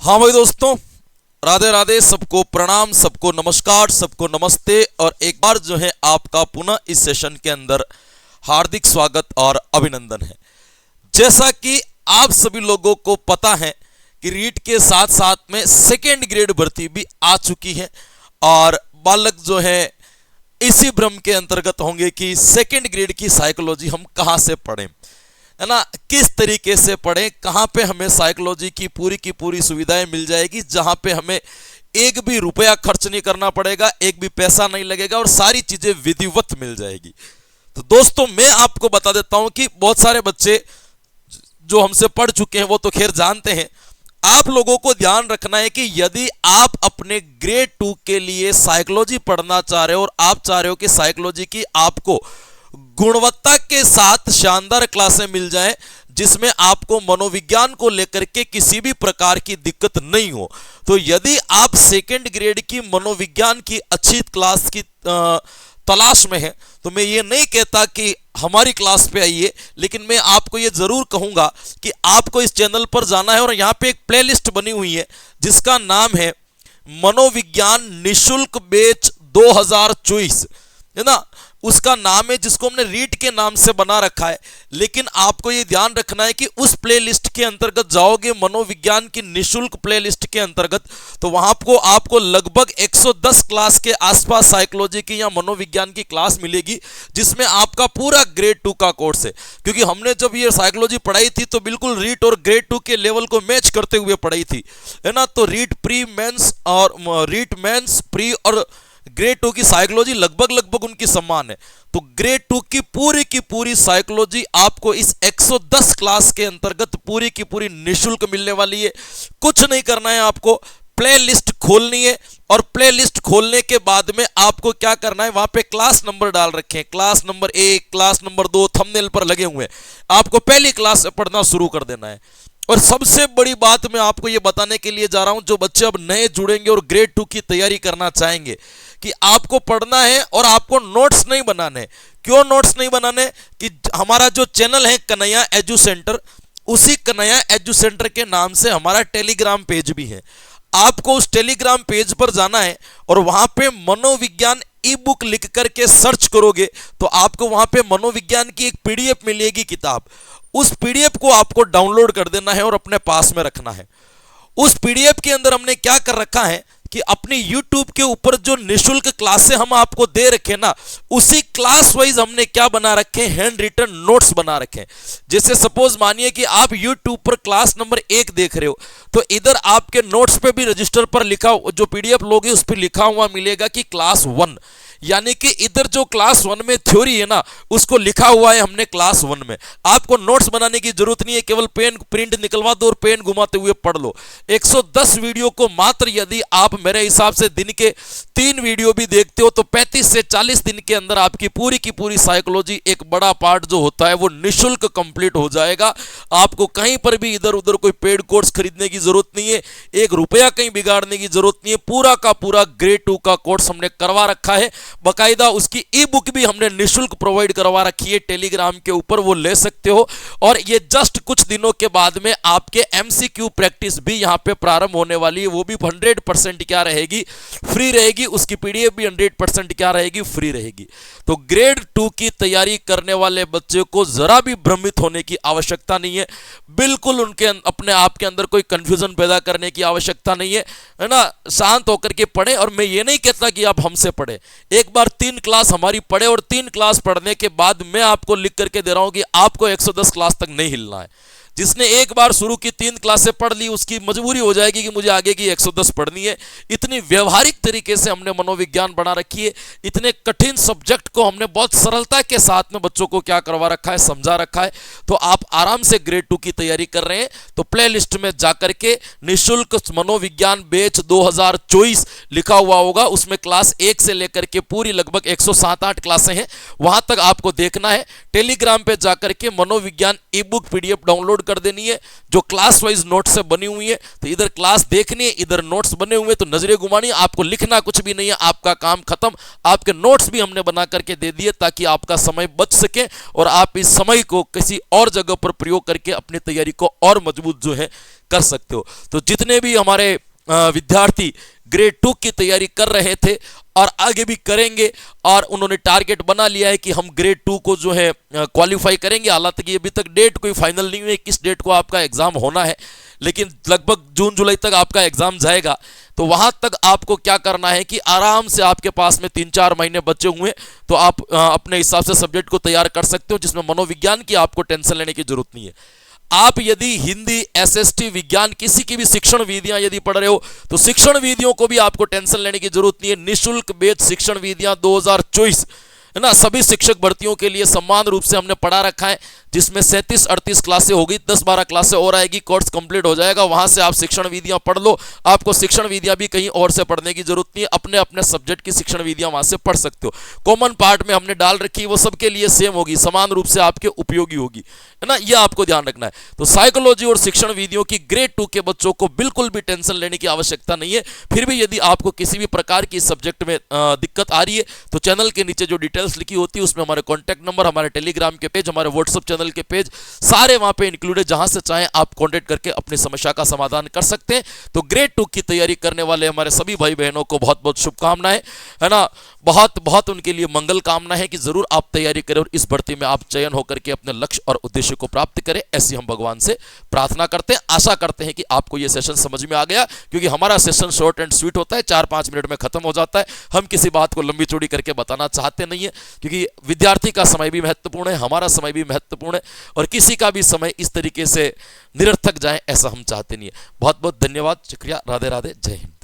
हाँ भाई दोस्तों, राधे राधे, सबको प्रणाम, सबको नमस्कार, सबको नमस्ते। और एक बार जो है आपका पुनः इस सेशन के अंदर हार्दिक स्वागत और अभिनंदन है। जैसा कि आप सभी लोगों को पता है कि रीट के साथ साथ में सेकेंड ग्रेड भर्ती भी आ चुकी है और बालक जो है इसी भ्रम के अंतर्गत होंगे कि सेकेंड ग्रेड की साइकोलॉजी हम कहाँ से पढ़ें, है ना, किस तरीके से पढ़ें, कहाँ पे हमें साइकोलॉजी की पूरी सुविधाएं मिल जाएगी, जहाँ पे हमें एक भी रुपया खर्च नहीं करना पड़ेगा, एक भी पैसा नहीं लगेगा और सारी चीजें विधिवत मिल जाएगी। तो दोस्तों मैं आपको बता देता हूं कि बहुत सारे बच्चे जो हमसे पढ़ चुके हैं वो तो खैर जानते हैं। आप लोगों को ध्यान रखना है कि यदि आप अपने ग्रेड 2 के लिए साइकोलॉजी पढ़ना चाह रहे हो और आप चाह रहे हो कि साइकोलॉजी की आपको गुणवत्ता के साथ शानदार क्लासें मिल जाएं जिसमें आपको मनोविज्ञान को लेकर के किसी भी प्रकार की दिक्कत नहीं हो, तो यदि आप सेकेंड ग्रेड की मनोविज्ञान की अच्छी क्लास की तलाश में है तो मैं ये नहीं कहता कि हमारी क्लास पे आइए, लेकिन मैं आपको ये जरूर कहूंगा कि आपको इस चैनल पर जाना है और यहाँ पे एक प्लेलिस्ट बनी हुई है जिसका नाम है मनोविज्ञान निशुल्क बैच 2024, है ना, उसका नाम है, जिसको हमने रीट के नाम से बना रखा है। लेकिन आपको ये ध्यान रखना है कि उस प्लेलिस्ट के अंतर्गत जाओगे, मनोविज्ञान की निशुल्क प्लेलिस्ट के अंतर्गत, तो वहां आपको लगभग 110 क्लास के आसपास साइकोलॉजी की या मनोविज्ञान की क्लास मिलेगी, जिसमें आपका पूरा ग्रेड 2 का कोर्स है। क्योंकि हमने जब ये साइकोलॉजी पढ़ाई थी तो बिल्कुल रीट और ग्रेड 2 के लेवल को मैच करते हुए पढ़ाई थी, है ना। तो रीट प्री मेंस और रीट मेंस प्री और ग्रेड 2 की साइकोलॉजी लगभग उनकी समान है। तो ग्रेड 2 की पूरी साइकोलॉजी आपको इस 110 क्लास के अंतर्गत पूरी की पूरी निशुल्क मिलने वाली है। कुछ नहीं करना है, आपको प्ले लिस्ट खोलनी है और प्ले लिस्ट खोलने के बाद में आपको क्या करना है, वहां पे क्लास नंबर डाल रखे हैं, class number 1, class number 2 thumbnail पर लगे हुए हैं। आपको पहली क्लास से पढ़ना शुरू कर देना है। और सबसे बड़ी बात मैं आपको ये बताने के लिए जा रहा हूं, जो बच्चे अब नए जुड़ेंगे और ग्रेड 2 की तैयारी करना चाहेंगे, कि आपको पढ़ना है और आपको नोट्स नहीं बनाने। क्यों नोट्स नहीं बनाने? कि हमारा जो चैनल है कन्हैया एजू सेंटर, उसी कन्हैया एजू सेंटर के नाम से हमारा टेलीग्राम पेज भी है। आपको उस टेलीग्राम पेज पर जाना है और वहां पे मनोविज्ञान ई बुक लिख करके सर्च करोगे तो आपको वहां पे मनोविज्ञान की एक पीडीएफ मिलेगी किताब। उस पीडीएफ को आपको डाउनलोड कर देना है और अपने पास में रखना है। उस पीडीएफ के अंदर हमने क्या कर रखा है कि अपनी YouTube के ऊपर जो निशुल्क क्लासें हम आपको दे रखे ना, उसी क्लास वाइज हमने क्या बना रखे हैं, हैंड रिटन नोट्स बना रखे हैं। जैसे सपोज मानिए कि आप YouTube पर क्लास नंबर 1 देख रहे हो, तो इधर आपके नोट्स पे भी रजिस्टर पर लिखा, जो पीडीएफ लोगे उस पर लिखा हुआ मिलेगा कि क्लास 1, यानी कि इधर जो क्लास 1 में थ्योरी है ना, उसको लिखा हुआ है हमने क्लास 1 में। आपको नोट्स बनाने की जरूरत नहीं है, केवल पेन प्रिंट निकलवा दो और पेन घुमाते हुए पढ़ लो। 110 वीडियो को मात्र यदि आप मेरे हिसाब से दिन के 3 वीडियो भी देखते हो तो 35 से 40 दिन के अंदर आपकी पूरी साइकोलॉजी एक बड़ा पार्ट जो होता है वो निशुल्क कंप्लीट हो जाएगा। आपको कहीं पर भी इधर उधर कोई पेड कोर्स खरीदने की जरूरत नहीं है, 1 रुपया कहीं बिगाड़ने की जरूरत नहीं है। पूरा का पूरा ग्रेड 2 का कोर्स हमने करवा रखा है, बकायदा उसकी ई बुक भी हमने निशुल्क प्रोवाइड करवा रखी है टेलीग्राम के ऊपर, वो ले सकते हो। और ये जस्ट कुछ दिनों के बाद में आपके एमसीक्यू प्रैक्टिस भी यहाँ पे प्रारंभ होने वाली है, वो भी 100% क्या रहेगी, फ्री रहेगी। उसकी पीडीएफ भी 100% क्या रहेगी, फ्री रहेगी। तो ग्रेड 2 की तैयारी करने वाले बच्चे को जरा भी भ्रमित होने की आवश्यकता नहीं है, बिल्कुल उनके अपने आप के अंदर कोई कंफ्यूजन पैदा करने की आवश्यकता नहीं है ना। शांत होकर के पढ़े। और मैं ये नहीं कहता कि आप हमसे पढ़े, एक बार 3 क्लास हमारी पढ़े और 3 क्लास पढ़ने के बाद मैं आपको लिख करके दे रहा हूं कि आपको 110 क्लास तक नहीं हिलना है। जिसने एक बार शुरू की 3 क्लासें पढ़ ली, उसकी मजबूरी हो जाएगी कि मुझे आगे की 110 पढ़नी है। इतनी व्यवहारिक तरीके से हमने मनोविज्ञान बना रखी है, इतने कठिन सब्जेक्ट को हमने बहुत सरलता के साथ में बच्चों को क्या करवा रखा है, समझा रखा है। तो आप आराम से ग्रेड 2 की तैयारी कर रहे हैं तो प्ले लिस्ट में जाकर के निशुल्क मनोविज्ञान बैच 2024 लिखा हुआ होगा, उसमें क्लास 1 से लेकर के पूरी लगभग 107-8 क्लासें हैं, वहां तक आपको देखना है। टेलीग्राम पे जाकर के मनोविज्ञान ई बुक पीडीएफ डाउनलोड कर देनी है, जो क्लास वाइज नोट्स से बनी हुई है। तो इधर क्लास देखनी है, इधर नोट्स बने हुए, तो नजरें घुमानी, आपको लिखना कुछ भी नहीं है, आपका काम खत्म। आपके नोट्स भी हमने बना करके दे दिए ताकि आपका समय बच सके और आप इस समय को किसी और जगह पर प्रयोग करके अपनी तैयारी को और मजबूत जो है कर सकते हो। तो जितने भी हमारे विद्यार्थी ग्रेड 2 की तैयारी कर रहे थे और आगे भी करेंगे, और उन्होंने टारगेट बना लिया है कि हम ग्रेड 2 को जो है क्वालिफाई करेंगे। हालांकि अभी तक डेट कोई फाइनल नहीं हुई किस डेट को आपका एग्जाम होना है, लेकिन लगभग जून जुलाई तक आपका एग्जाम जाएगा। तो वहां तक आपको क्या करना है कि आराम से आपके पास में 3-4 महीने बचे हुए, तो आप अपने हिसाब से सब्जेक्ट को तैयार कर सकते हो, जिसमें मनोविज्ञान की आपको टेंशन लेने की जरूरत नहीं है। आप यदि हिंदी, एसएसटी, विज्ञान, किसी की भी शिक्षण विधियां यदि पढ़ रहे हो, तो शिक्षण विधियों को भी आपको टेंशन लेने की जरूरत नहीं है। निःशुल्क बेच शिक्षण विधियां 2024 है ना, सभी शिक्षक भर्तियों के लिए समान रूप से हमने पढ़ा रखा है, जिसमें 37-38 क्लासें होगी, 10-12 क्लासें और आएगी, कोर्स कंप्लीट हो जाएगा। वहां से आप शिक्षण विधियां पढ़ लो, आपको शिक्षण विधियां भी कहीं और से पढ़ने की जरूरत नहीं है, अपने अपने सब्जेक्ट की शिक्षण विधियां वहां से पढ़ सकते हो। कॉमन पार्ट में हमने डाल रखी है, वो सबके लिए सेम होगी, समान रूप से आपके उपयोगी होगी, है ना, यह आपको ध्यान रखना है। तो साइकोलॉजी और शिक्षण विधियों की ग्रेड 2 के बच्चों को बिल्कुल भी टेंशन लेने की आवश्यकता नहीं है। फिर भी यदि आपको किसी भी प्रकार की सब्जेक्ट में दिक्कत आ रही है, तो चैनल के नीचे जो डिटेल्स लिखी होती है उसमें हमारे कॉन्टैक्ट नंबर, हमारे टेलीग्राम के पेज, हमारे व्हाट्सएप चैनल के पेज, सारे वहां पे इंक्लूडेड, जहां से चाहें आप कांटेक्ट करके अपनी समस्या का समाधान कर सकते हैं। तो ग्रेड 2 की तैयारी करने वाले हमारे सभी भाई बहनों को बहुत बहुत शुभकामनाएं, है ना, बहुत बहुत उनके लिए मंगल कामना है कि जरूर आप तैयारी करें और इस भर्ती में आप चयन होकर के अपने लक्ष्य और उद्देश्य को प्राप्त करें, ऐसी हम भगवान से प्रार्थना करते हैं। आशा करते हैं कि आपको यह सेशन समझ में आ गया, क्योंकि हमारा सेशन शॉर्ट एंड स्वीट होता है, 4-5 मिनट में खत्म हो जाता है। हम किसी बात को लंबी चौड़ी करके बताना चाहते नहीं है, क्योंकि विद्यार्थी का समय भी महत्वपूर्ण है, हमारा समय भी महत्वपूर्ण है, और किसी का भी समय इस तरीके से निरर्थक जाए ऐसा हम चाहते नहीं है। बहुत बहुत धन्यवाद, शुक्रिया, राधे राधे, जय हिंद।